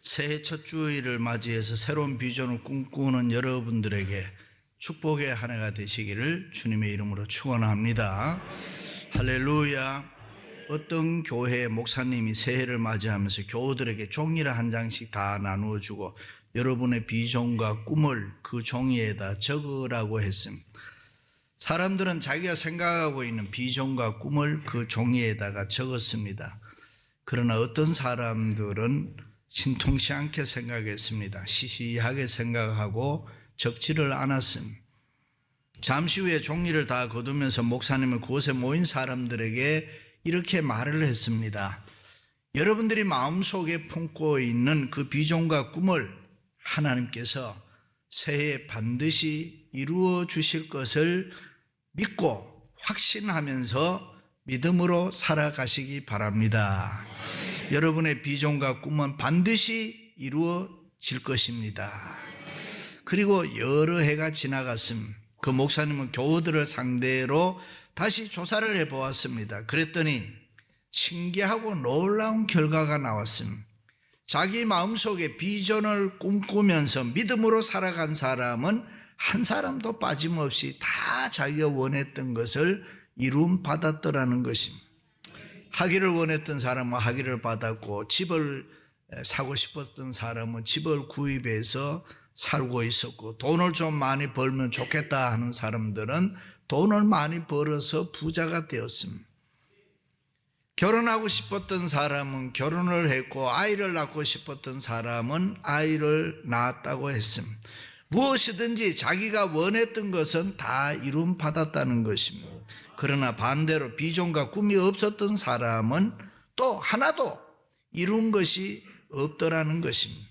새해 첫 주일을 맞이해서 새로운 비전을 꿈꾸는 여러분들에게 축복의 한 해가 되시기를 주님의 이름으로 축원합니다. 할렐루야. 어떤 교회 목사님이 새해를 맞이하면서 교우들에게 종이를 한 장씩 다 나누어 주고 여러분의 비전과 꿈을 그 종이에다 적으라고 했습니다. 사람들은 자기가 생각하고 있는 비전과 꿈을 그 종이에다가 적었습니다. 그러나 어떤 사람들은 신통치 않게 생각했습니다. 시시하게 생각하고 적지를 않았습니다. 잠시 후에 종이를 다 거두면서 목사님은 그곳에 모인 사람들에게 이렇게 말을 했습니다. 여러분들이 마음속에 품고 있는 그 비전과 꿈을 하나님께서 새해에 반드시 이루어 주실 것을 믿고 확신하면서 믿음으로 살아가시기 바랍니다. 여러분의 비전과 꿈은 반드시 이루어질 것입니다. 그리고 여러 해가 지나갔음. 그 목사님은 교우들을 상대로 다시 조사를 해보았습니다. 그랬더니 신기하고 놀라운 결과가 나왔음. 자기 마음속에 비전을 꿈꾸면서 믿음으로 살아간 사람은 한 사람도 빠짐없이 다 자기가 원했던 것을 이룸 받았더라는 것입니다. 하기를 원했던 사람은 하기를 받았고, 집을 사고 싶었던 사람은 집을 구입해서 살고 있었고, 돈을 좀 많이 벌면 좋겠다 하는 사람들은 돈을 많이 벌어서 부자가 되었습니다. 결혼하고 싶었던 사람은 결혼을 했고, 아이를 낳고 싶었던 사람은 아이를 낳았다고 했습니다. 무엇이든지 자기가 원했던 것은 다 이룸 받았다는 것입니다. 그러나 반대로 비전과 꿈이 없었던 사람은 또 하나도 이룬 것이 없더라는 것입니다.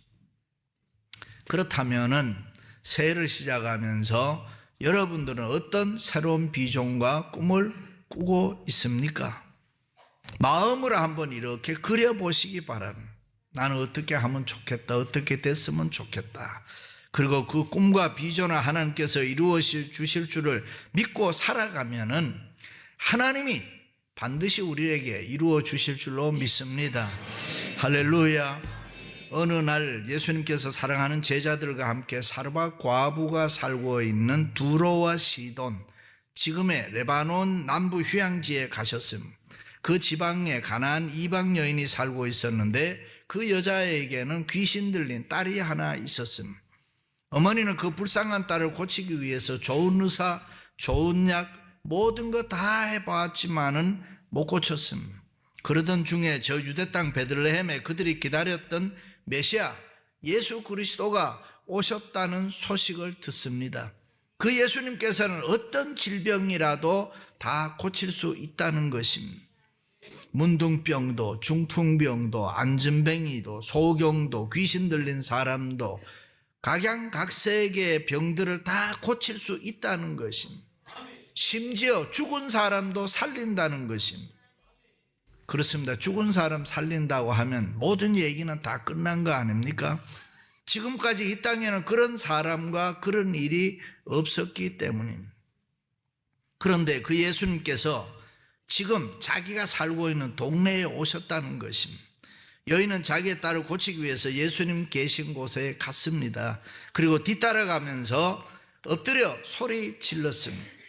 그렇다면은 새해를 시작하면서 여러분들은 어떤 새로운 비전과 꿈을 꾸고 있습니까? 마음으로 한번 이렇게 그려보시기 바랍니다. 나는 어떻게 하면 좋겠다, 어떻게 됐으면 좋겠다. 그리고 그 꿈과 비전을 하나님께서 이루어 주실 줄을 믿고 살아가면은 하나님이 반드시 우리에게 이루어 주실 줄로 믿습니다. 할렐루야. 어느 날 예수님께서 사랑하는 제자들과 함께 사르밧 과부가 살고 있는 두로와 시돈, 지금의 레바논 남부 휴양지에 가셨습니다. 그 지방에 가나안 이방 여인이 살고 있었는데 그 여자에게는 귀신 들린 딸이 하나 있었습니다. 어머니는 그 불쌍한 딸을 고치기 위해서 좋은 의사, 좋은 약, 모든 거 다 해봤지만은 못 고쳤습니다. 그러던 중에 저 유대 땅 베들레헴에 그들이 기다렸던 메시아 예수 그리스도가 오셨다는 소식을 듣습니다. 그 예수님께서는 어떤 질병이라도 다 고칠 수 있다는 것입니다. 문둥병도, 중풍병도, 안진뱅이도, 소경도, 귀신 들린 사람도, 각양각색의 병들을 다 고칠 수 있다는 것입니다. 심지어 죽은 사람도 살린다는 것입니다. 그렇습니다. 죽은 사람 살린다고 하면 모든 얘기는 다 끝난 거 아닙니까? 지금까지 이 땅에는 그런 사람과 그런 일이 없었기 때문입니다. 그런데 그 예수님께서 지금 자기가 살고 있는 동네에 오셨다는 것입니다. 여인은 자기의 딸을 고치기 위해서 예수님 계신 곳에 갔습니다. 그리고 뒤따라가면서 엎드려 소리 질렀습니다.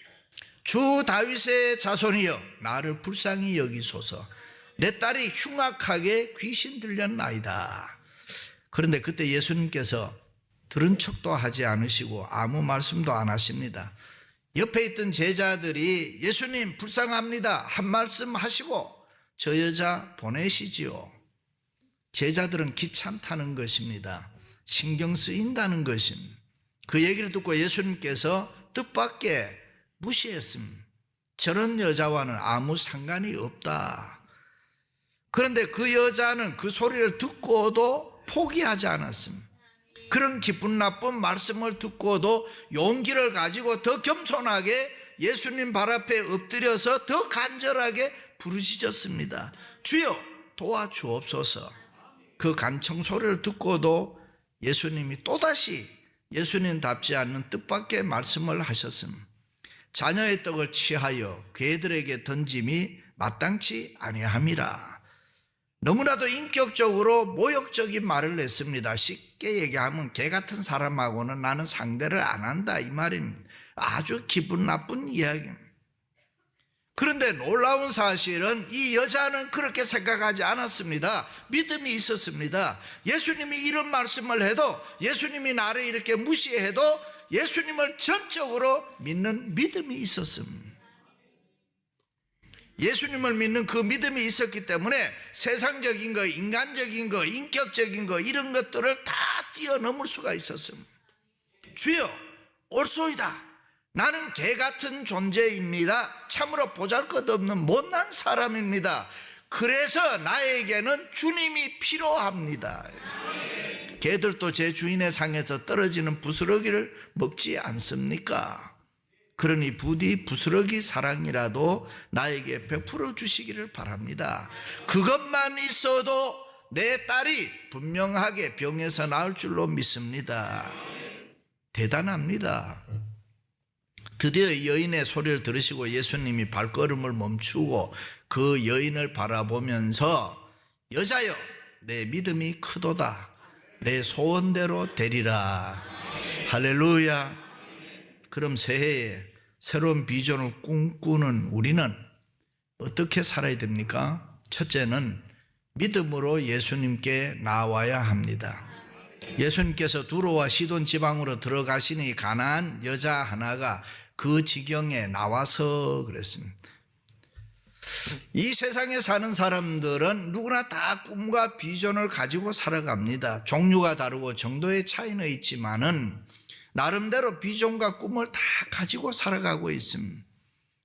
주 다윗의 자손이여, 나를 불쌍히 여기소서. 내 딸이 흉악하게 귀신 들렸나이다. 그런데 그때 예수님께서 들은 척도 하지 않으시고 아무 말씀도 안 하십니다. 옆에 있던 제자들이 예수님 불쌍합니다 한 말씀 하시고 저 여자 보내시지요. 제자들은 귀찮다는 것입니다. 신경 쓰인다는 것입니다. 그 얘기를 듣고 예수님께서 뜻밖의 무시했습니다. 저런 여자와는 아무 상관이 없다. 그런데 그 여자는 그 소리를 듣고도 포기하지 않았습니다. 그런 기쁜 나쁜 말씀을 듣고도 용기를 가지고 더 겸손하게 예수님 발 앞에 엎드려서 더 간절하게 부르짖었습니다. 주여 도와주옵소서. 그 간청 소리를 듣고도 예수님이 또다시 예수님답지 않는 뜻밖의 말씀을 하셨습니다. 자녀의 떡을 취하여 괴들에게 던짐이 마땅치 아니함이라. 너무나도 인격적으로 모욕적인 말을 했습니다. 쉽게 얘기하면 개 같은 사람하고는 나는 상대를 안 한다 이 말입니다. 아주 기분 나쁜 이야기입니다. 그런데 놀라운 사실은 이 여자는 그렇게 생각하지 않았습니다. 믿음이 있었습니다. 예수님이 이런 말씀을 해도, 예수님이 나를 이렇게 무시해도 예수님을 전적으로 믿는 믿음이 있었습니다. 예수님을 믿는 그 믿음이 있었기 때문에 세상적인 거, 인간적인 거, 인격적인 거 이런 것들을 다 뛰어넘을 수가 있었습니다. 주여 옳소이다. 나는 개 같은 존재입니다. 참으로 보잘것없는 못난 사람입니다. 그래서 나에게는 주님이 필요합니다. 개들도 제 주인의 상에서 떨어지는 부스러기를 먹지 않습니까? 그러니 부디 부스러기 사랑이라도 나에게 베풀어 주시기를 바랍니다. 그것만 있어도 내 딸이 분명하게 병에서 나을 줄로 믿습니다. 대단합니다. 드디어 이 여인의 소리를 들으시고 예수님이 발걸음을 멈추고 그 여인을 바라보면서 여자여 내 믿음이 크도다. 내 소원대로 되리라. 할렐루야. 그럼 새해에 새로운 비전을 꿈꾸는 우리는 어떻게 살아야 됩니까? 첫째는 믿음으로 예수님께 나와야 합니다. 예수님께서 두로와 시돈 지방으로 들어가시니 가나안 여자 하나가 그 지경에 나와서 그랬습니다. 이 세상에 사는 사람들은 누구나 다 꿈과 비전을 가지고 살아갑니다. 종류가 다르고 정도의 차이는 있지만은 나름대로 비전과 꿈을 다 가지고 살아가고 있습니다.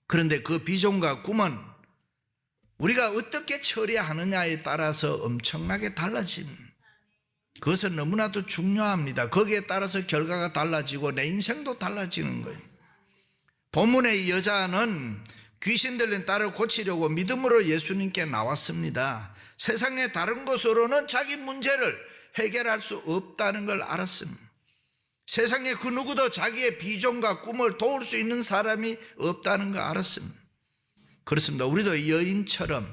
그런데 그 비전과 꿈은 우리가 어떻게 처리하느냐에 따라서 엄청나게 달라집니다. 그것은 너무나도 중요합니다. 거기에 따라서 결과가 달라지고 내 인생도 달라지는 거예요. 본문의 이 여자는 귀신 들린 딸을 고치려고 믿음으로 예수님께 나왔습니다. 세상의 다른 곳으로는 자기 문제를 해결할 수 없다는 걸 알았습니다. 세상에 그 누구도 자기의 비전과 꿈을 도울 수 있는 사람이 없다는 걸 알았습니다. 그렇습니다. 우리도 이 여인처럼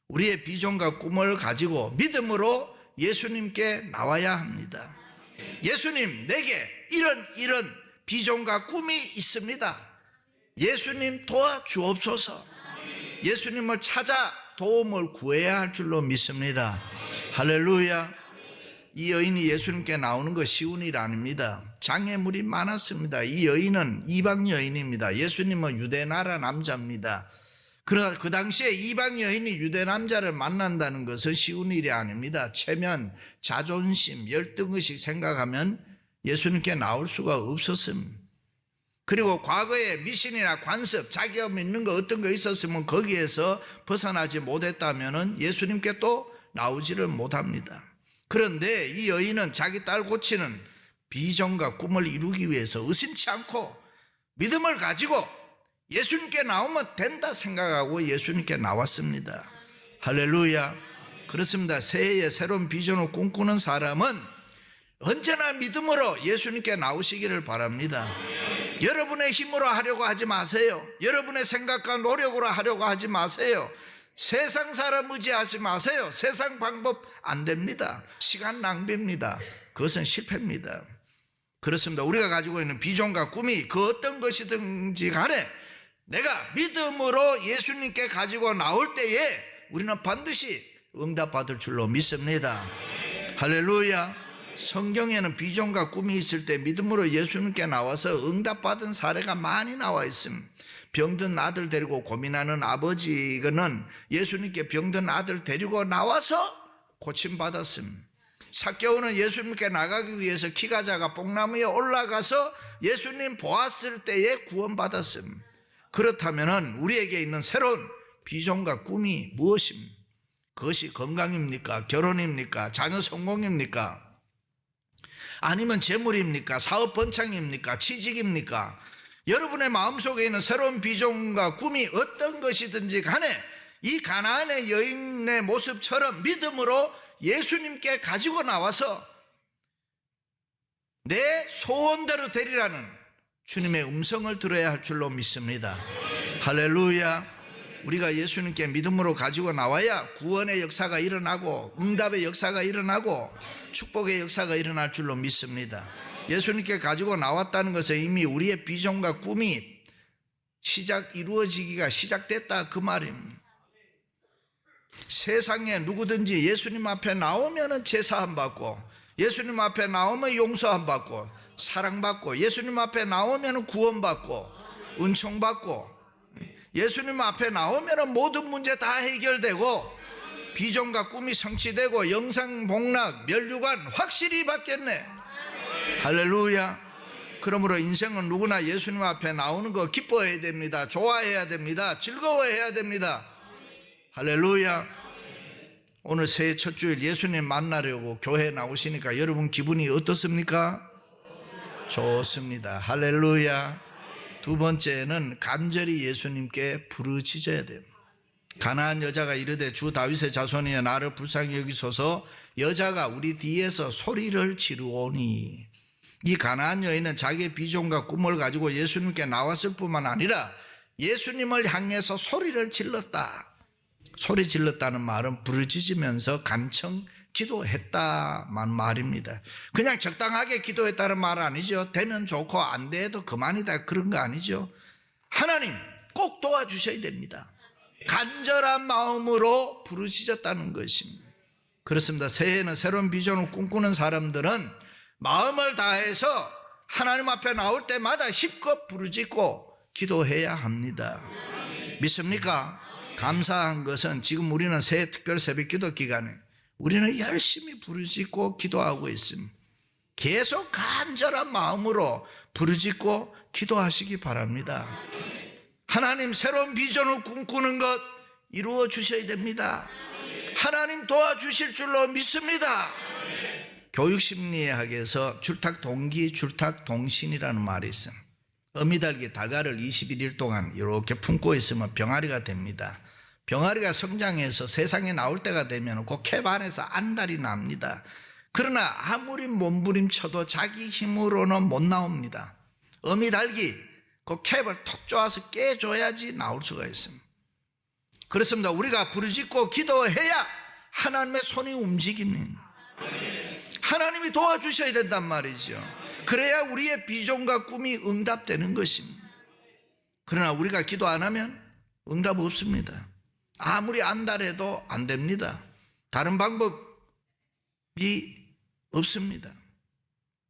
우리의 비전과 꿈을 가지고 믿음으로 예수님께 나와야 합니다. 예수님, 내게 이런 비전과 꿈이 있습니다. 예수님 도와주옵소서. 예수님을 찾아 도움을 구해야 할 줄로 믿습니다. 할렐루야. 이 여인이 예수님께 나오는 거 쉬운 일 아닙니다. 장애물이 많았습니다. 이 여인은 이방 여인입니다. 예수님은 유대 나라 남자입니다. 그러나 그 당시에 이방 여인이 유대 남자를 만난다는 것은 쉬운 일이 아닙니다. 체면, 자존심, 열등의식 생각하면 예수님께 나올 수가 없었습니다. 그리고 과거에 미신이나 관습, 자기가 믿는 거 어떤 거 있었으면 거기에서 벗어나지 못했다면 예수님께 또 나오지를 못합니다. 그런데 이 여인은 자기 딸 고치는 비전과 꿈을 이루기 위해서 의심치 않고 믿음을 가지고 예수님께 나오면 된다 생각하고 예수님께 나왔습니다. 할렐루야. 그렇습니다. 새해에 새로운 비전을 꿈꾸는 사람은 언제나 믿음으로 예수님께 나오시기를 바랍니다. 여러분의 힘으로 하려고 하지 마세요. 여러분의 생각과 노력으로 하려고 하지 마세요. 세상 사람 의지하지 마세요. 세상 방법 안 됩니다. 시간 낭비입니다. 그것은 실패입니다. 그렇습니다. 우리가 가지고 있는 비전과 꿈이 그 어떤 것이든지 간에 내가 믿음으로 예수님께 가지고 나올 때에 우리는 반드시 응답받을 줄로 믿습니다. 할렐루야. 성경에는 비전과 꿈이 있을 때 믿음으로 예수님께 나와서 응답받은 사례가 많이 나와 있습니다. 병든 아들 데리고 고민하는 아버지는 예수님께 병든 아들 데리고 나와서 고침받았습니다. 삭개오는 예수님께 나가기 위해서 키가 작아 뽕나무에 올라가서 예수님 보았을 때에 구원받았습니다. 그렇다면 우리에게 있는 새로운 비전과 꿈이 무엇입니까? 그것이 건강입니까? 결혼입니까? 자녀 성공입니까? 아니면 재물입니까? 사업 번창입니까? 취직입니까? 여러분의 마음속에 있는 새로운 비전과 꿈이 어떤 것이든지 간에 이 가나안의 여인의 모습처럼 믿음으로 예수님께 가지고 나와서 내 소원대로 되리라는 주님의 음성을 들어야 할 줄로 믿습니다. 할렐루야. 우리가 예수님께 믿음으로 가지고 나와야 구원의 역사가 일어나고 응답의 역사가 일어나고 축복의 역사가 일어날 줄로 믿습니다. 예수님께 가지고 나왔다는 것은 이미 우리의 비전과 꿈이 이루어지기가 시작됐다 그 말입니다. 세상에 누구든지 예수님 앞에 나오면 제사함 받고, 예수님 앞에 나오면 용서함 받고, 사랑받고, 예수님 앞에 나오면 구원받고, 은총받고, 예수님 앞에 나오면 모든 문제 다 해결되고 비전과 꿈이 성취되고 영상복락, 면류관 확실히 받겠네. 할렐루야. 그러므로 인생은 누구나 예수님 앞에 나오는 거 기뻐해야 됩니다. 좋아해야 됩니다. 즐거워해야 됩니다. 할렐루야. 오늘 새해 첫 주일 예수님 만나려고 교회에 나오시니까 여러분 기분이 어떻습니까? 좋습니다. 할렐루야. 두 번째는 간절히 예수님께 부르짖어야 됩니다. 가나안 여자가 이르되 주 다윗의 자손이여 나를 불쌍히 여기소서. 여자가 우리 뒤에서 소리를 지르오니. 이 가나안 여인은 자기의 비전과 꿈을 가지고 예수님께 나왔을 뿐만 아니라 예수님을 향해서 소리를 질렀다. 소리 질렀다는 말은 부르짖으면서 간청 기도했다만 말입니다. 그냥 적당하게 기도했다는 말 아니죠. 되면 좋고 안 돼도 그만이다 그런 거 아니죠. 하나님 꼭 도와주셔야 됩니다. 간절한 마음으로 부르짖었다는 것입니다. 그렇습니다. 새해에는 새로운 비전을 꿈꾸는 사람들은 마음을 다해서 하나님 앞에 나올 때마다 힘껏 부르짖고 기도해야 합니다. 믿습니까? 감사한 것은 지금 우리는 새해 특별 새벽 기도 기간에 우리는 열심히 부르짖고 기도하고 있습니다. 계속 간절한 마음으로 부르짖고 기도하시기 바랍니다. 하나님 새로운 비전을 꿈꾸는 것 이루어 주셔야 됩니다. 하나님 도와주실 줄로 믿습니다. 교육심리학에서 줄탁동기, 줄탁동신이라는 말이 있어요. 어미달기 달걀을 21일 동안 이렇게 품고 있으면 병아리가 됩니다. 병아리가 성장해서 세상에 나올 때가 되면 그 캡 안에서 안달이 납니다. 그러나 아무리 몸부림쳐도 자기 힘으로는 못 나옵니다. 어미달기 그 캡을 톡 쪼아서 깨줘야지 나올 수가 있습니다. 그렇습니다. 우리가 부르짖고 기도해야 하나님의 손이 움직입니다. 하나님이 도와주셔야 된단 말이죠. 그래야 우리의 비전과 꿈이 응답되는 것입니다. 그러나 우리가 기도 안 하면 응답 없습니다. 아무리 안달해도 안 됩니다. 다른 방법이 없습니다.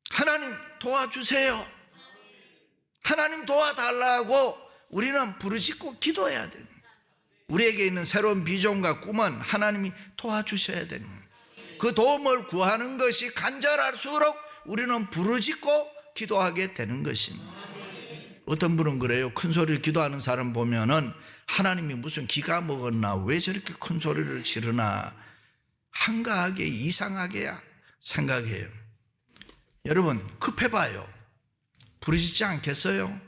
하나님 도와주세요. 하나님 도와달라고 우리는 부르짖고 기도해야 됩니다. 우리에게 있는 새로운 비전과 꿈은 하나님이 도와주셔야 됩니다. 그 도움을 구하는 것이 간절할수록 우리는 부르짖고 기도하게 되는 것입니다. 어떤 분은 그래요. 큰 소리를 기도하는 사람 보면은 하나님이 무슨 기가 먹었나, 왜 저렇게 큰 소리를 지르나 한가하게 이상하게 생각해요. 여러분 급해봐요. 부르짖지 않겠어요?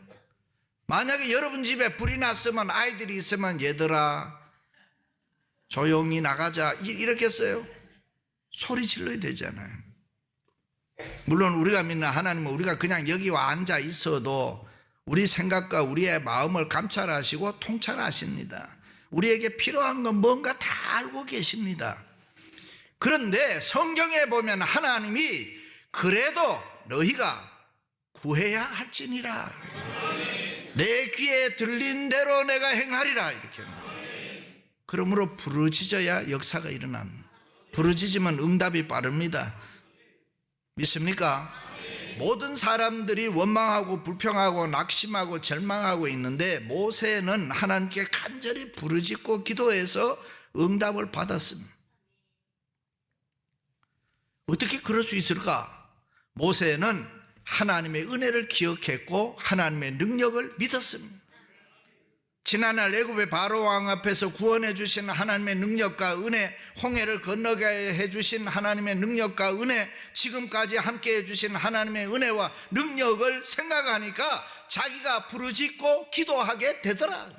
만약에 여러분 집에 불이 났으면 아이들이 있으면 얘들아 조용히 나가자 이렇겠어요? 소리 질러야 되잖아요. 물론 우리가 믿는 하나님은 우리가 그냥 여기 와 앉아 있어도 우리 생각과 우리의 마음을 감찰하시고 통찰하십니다. 우리에게 필요한 건 뭔가 다 알고 계십니다. 그런데 성경에 보면 하나님이 그래도 너희가 구해야 할지니라, 내 귀에 들린 대로 내가 행하리라 이렇게. 그러므로 부르짖어야 역사가 일어납니다. 부르짖으면 응답이 빠릅니다. 믿습니까? 모든 사람들이 원망하고 불평하고 낙심하고 절망하고 있는데 모세는 하나님께 간절히 부르짖고 기도해서 응답을 받았습니다. 어떻게 그럴 수 있을까? 모세는 하나님의 은혜를 기억했고 하나님의 능력을 믿었습니다. 지난날 애굽의 바로 왕 앞에서 구원해 주신 하나님의 능력과 은혜, 홍해를 건너게 해 주신 하나님의 능력과 은혜, 지금까지 함께 해 주신 하나님의 은혜와 능력을 생각하니까 자기가 부르짖고 기도하게 되더라.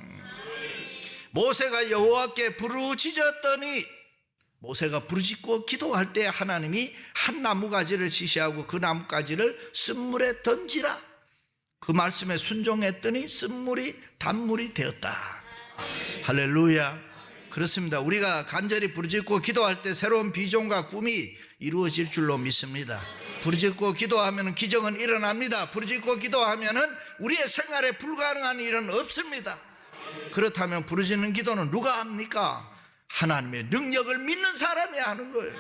모세가 여호와께 부르짖었더니 모세가 부르짖고 기도할 때 하나님이 한 나무가지를 지시하고 그 나무가지를 쓴물에 던지라. 그 말씀에 순종했더니 쓴물이 단물이 되었다. 할렐루야. 그렇습니다. 우리가 간절히 부르짖고 기도할 때 새로운 비전과 꿈이 이루어질 줄로 믿습니다. 부르짖고 기도하면 기적은 일어납니다. 부르짖고 기도하면 우리의 생활에 불가능한 일은 없습니다. 그렇다면 부르짖는 기도는 누가 합니까? 하나님의 능력을 믿는 사람이 하는 거예요.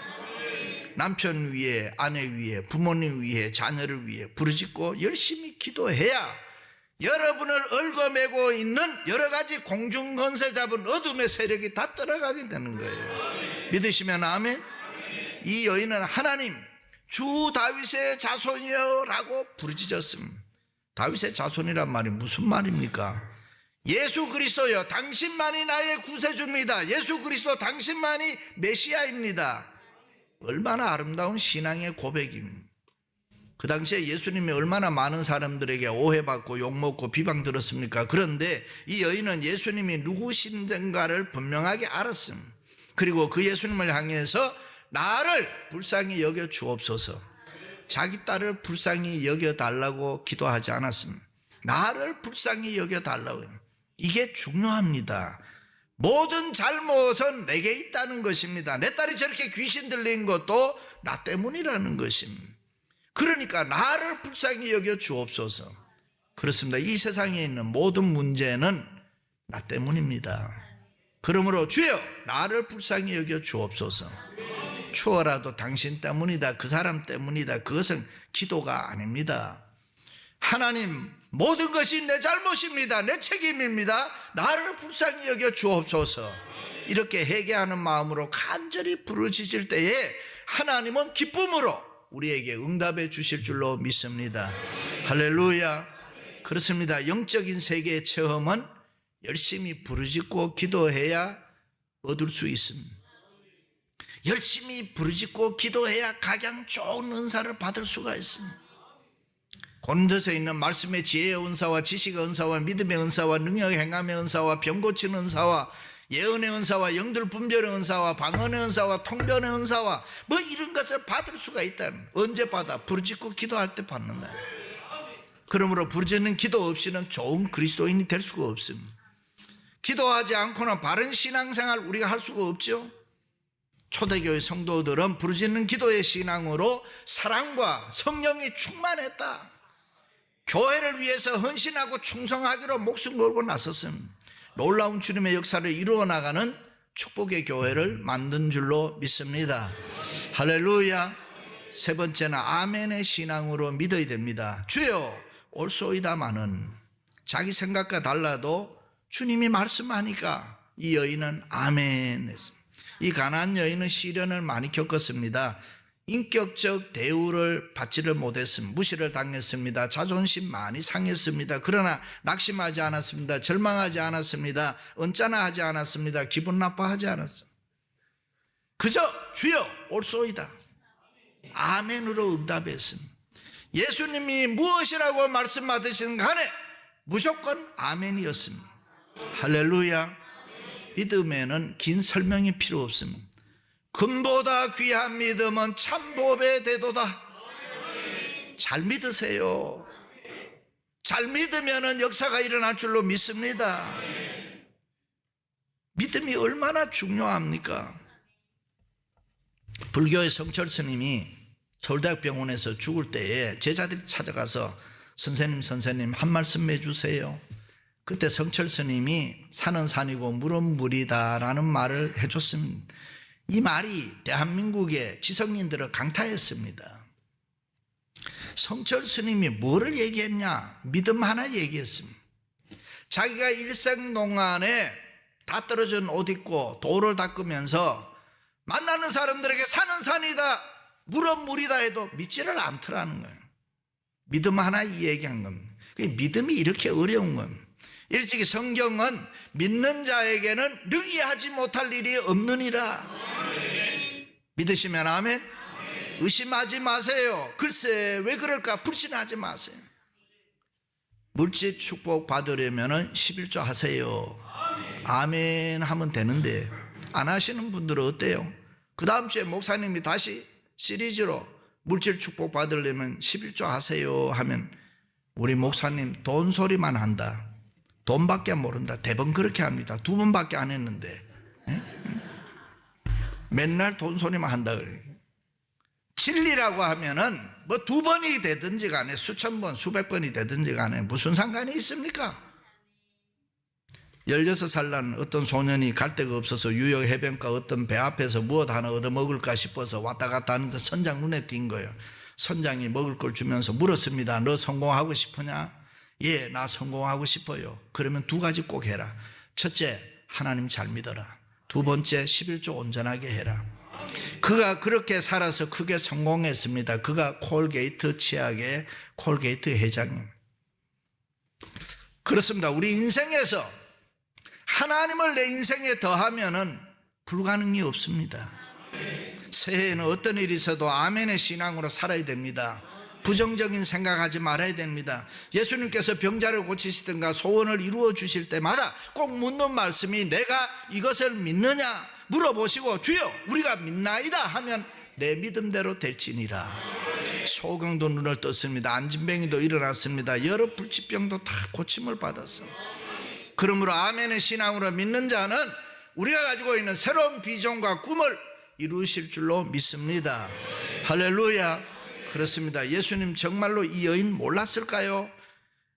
남편 위에, 아내 위에, 부모님 위에, 자녀를 위해 부르짖고 열심히 기도해야 여러분을 얽어매고 있는 여러 가지 공중건세 잡은 어둠의 세력이 다 떠나가게 되는 거예요. 믿으시면 아멘. 이 여인은 하나님, 주 다윗의 자손이여 라고 부르짖었습니다. 다윗의 자손이란 말이 무슨 말입니까? 예수 그리스도여, 당신만이 나의 구세주입니다. 예수 그리스도 당신만이 메시아입니다. 얼마나 아름다운 신앙의 고백입니다. 그 당시에 예수님이 얼마나 많은 사람들에게 오해받고 욕먹고 비방들었습니까? 그런데 이 여인은 예수님이 누구신가를 분명하게 알았습니다. 그리고 그 예수님을 향해서 나를 불쌍히 여겨 주옵소서. 자기 딸을 불쌍히 여겨달라고 기도하지 않았습니다. 나를 불쌍히 여겨달라고. 이게 중요합니다. 모든 잘못은 내게 있다는 것입니다. 내 딸이 저렇게 귀신 들린 것도 나 때문이라는 것입니다. 그러니까 나를 불쌍히 여겨 주옵소서. 그렇습니다. 이 세상에 있는 모든 문제는 나 때문입니다. 그러므로 주여 나를 불쌍히 여겨 주옵소서. 추워라도 당신 때문이다, 그 사람 때문이다, 그것은 기도가 아닙니다. 하나님, 모든 것이 내 잘못입니다. 내 책임입니다. 나를 불쌍히 여겨 주옵소서. 이렇게 회개하는 마음으로 간절히 부르짖을 때에 하나님은 기쁨으로 우리에게 응답해 주실 줄로 믿습니다. 할렐루야. 그렇습니다. 영적인 세계의 체험은 열심히 부르짖고 기도해야 얻을 수 있습니다. 열심히 부르짖고 기도해야 각양 좋은 은사를 받을 수가 있습니다. 고린도서에 있는 말씀의 지혜의 은사와 지식의 은사와 믿음의 은사와 능력 행함의 은사와 병 고치는 은사와 예언의 은사와 영들 분별의 은사와 방언의 은사와 통변의 은사와 뭐 이런 것을 받을 수가 있다. 언제 받아? 부르짖고 기도할 때 받는다. 그러므로 부르짖는 기도 없이는 좋은 그리스도인이 될 수가 없습니다. 기도하지 않고는 바른 신앙생활 우리가 할 수가 없죠. 초대교회 성도들은 부르짖는 기도의 신앙으로 사랑과 성령이 충만했다. 교회를 위해서 헌신하고 충성하기로 목숨 걸고 나섰습니다. 놀라운 주님의 역사를 이루어 나가는 축복의 교회를 만든 줄로 믿습니다. 할렐루야. 세 번째는 아멘의 신앙으로 믿어야 됩니다. 주여 올소이다마는 자기 생각과 달라도 주님이 말씀하니까 이 여인은 아멘 했습니다. 이 가나안 여인은 시련을 많이 겪었습니다. 인격적 대우를 받지를 못했습니다. 무시를 당했습니다. 자존심 많이 상했습니다. 그러나 낙심하지 않았습니다. 절망하지 않았습니다. 언짢아하지 않았습니다. 기분 나빠하지 않았습니다. 그저 주여 올소이다 아멘으로 응답했습니다. 예수님이 무엇이라고 말씀하시는 간에 무조건 아멘이었습니다. 할렐루야. 믿음에는 긴 설명이 필요 없습니다. 금보다 귀한 믿음은 참보배 되도다. 잘 믿으세요. 잘 믿으면 역사가 일어날 줄로 믿습니다. 믿음이 얼마나 중요합니까? 불교의 성철 스님이 서울대학병원에서 죽을 때에 제자들이 찾아가서 선생님 한 말씀 해주세요. 그때 성철 스님이 산은 산이고 물은 물이다라는 말을 해줬습니다. 이 말이 대한민국의 지성인들을 강타했습니다. 성철 스님이 뭐를 얘기했냐? 믿음 하나 얘기했습니다. 자기가 일생 동안에 다 떨어진 옷 입고 돌을 닦으면서 만나는 사람들에게 산은 산이다, 물은 물이다 해도 믿지를 않더라는 거예요. 믿음 하나 얘기한 겁니다. 믿음이 이렇게 어려운 겁니다. 일찍이 성경은 믿는 자에게는 능히 하지 못할 일이 없느니라. 믿으시면 아멘. 의심하지 마세요. 글쎄 왜 그럴까 불신하지 마세요. 물질 축복 받으려면 11조 하세요. 아멘 하면 되는데 안 하시는 분들은 어때요? 그 다음 주에 목사님이 다시 시리즈로 물질 축복 받으려면 11조 하세요 하면 우리 목사님 돈 소리만 한다. 돈밖에 모른다. 대번 그렇게 합니다. 2번밖에 안 했는데. 예? 맨날 돈 소리만 한다 그래요. 진리라고 하면은 뭐 2번이 되든지 간에 수천 번, 수백 번이 되든지 간에 무슨 상관이 있습니까? 16살 난 어떤 소년이 갈 데가 없어서 유역 해변가 어떤 배 앞에서 무엇 하나 얻어먹을까 싶어서 왔다 갔다 하는데 선장 눈에 띈 거예요. 선장이 먹을 걸 주면서 물었습니다. 너 성공하고 싶으냐? 예, 나 성공하고 싶어요. 그러면 2가지 꼭 해라. 첫째, 하나님 잘 믿어라. 2번째, 11조 온전하게 해라. 그가 그렇게 살아서 크게 성공했습니다. 그가 콜게이트 치약의 콜게이트 회장님. 그렇습니다. 우리 인생에서 하나님을 내 인생에 더하면은 불가능이 없습니다. 새해에는 어떤 일이 있어도 아멘의 신앙으로 살아야 됩니다. 부정적인 생각하지 말아야 됩니다. 예수님께서 병자를 고치시든가 소원을 이루어 주실 때마다 꼭 묻는 말씀이 내가 이것을 믿느냐 물어보시고 주여 우리가 믿나이다 하면 내 믿음대로 될지니라. 소경도 눈을 떴습니다. 안진뱅이도 일어났습니다. 여러 불치병도 다 고침을 받았어. 그러므로 아멘의 신앙으로 믿는 자는 우리가 가지고 있는 새로운 비전과 꿈을 이루실 줄로 믿습니다. 할렐루야. 그렇습니다. 예수님 정말로 이 여인 몰랐을까요?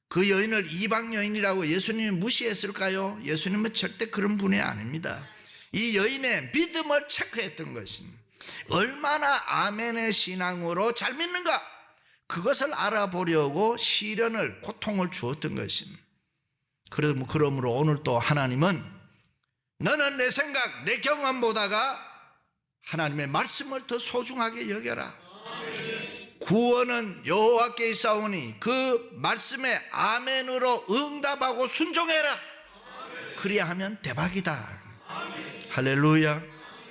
그 여인을 이방 여인이라고 예수님이 무시했을까요? 예수님은 절대 그런 분이 아닙니다. 이 여인의 믿음을 체크했던 것입니다. 얼마나 아멘의 신앙으로 잘 믿는가? 그것을 알아보려고 시련을, 고통을 주었던 것입니다. 그러므로 오늘 또 하나님은 너는 내 생각, 내 경험보다가 하나님의 말씀을 더 소중하게 여겨라. 구원은 여호와께 있사오니 그 말씀에 아멘으로 응답하고 순종해라. 그리야 하면 대박이다. 할렐루야.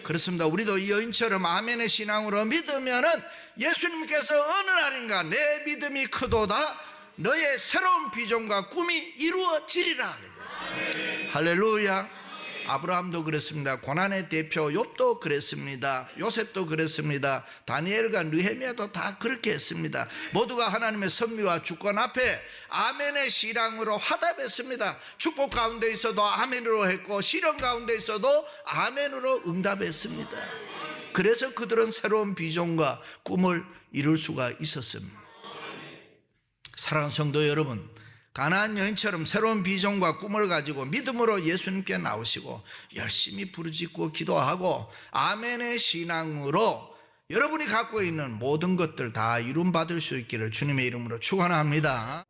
그렇습니다. 우리도 이 여인처럼 아멘의 신앙으로 믿으면은 예수님께서 어느 날인가 내 믿음이 크도다 너의 새로운 비전과 꿈이 이루어지리라. 할렐루야. 아브라함도 그랬습니다. 고난의 대표 욥도 그랬습니다. 요셉도 그랬습니다. 다니엘과 느헤미야도 다 그렇게 했습니다. 모두가 하나님의 섭리와 주권 앞에 아멘의 신앙으로 화답했습니다. 축복 가운데 있어도 아멘으로 했고 시련 가운데 있어도 아멘으로 응답했습니다. 그래서 그들은 새로운 비전과 꿈을 이룰 수가 있었습니다. 사랑하는 성도 여러분, 가나안 여인처럼 새로운 비전과 꿈을 가지고 믿음으로 예수님께 나오시고 열심히 부르짖고 기도하고 아멘의 신앙으로 여러분이 갖고 있는 모든 것들 다 이룸받을 수 있기를 주님의 이름으로 축원합니다.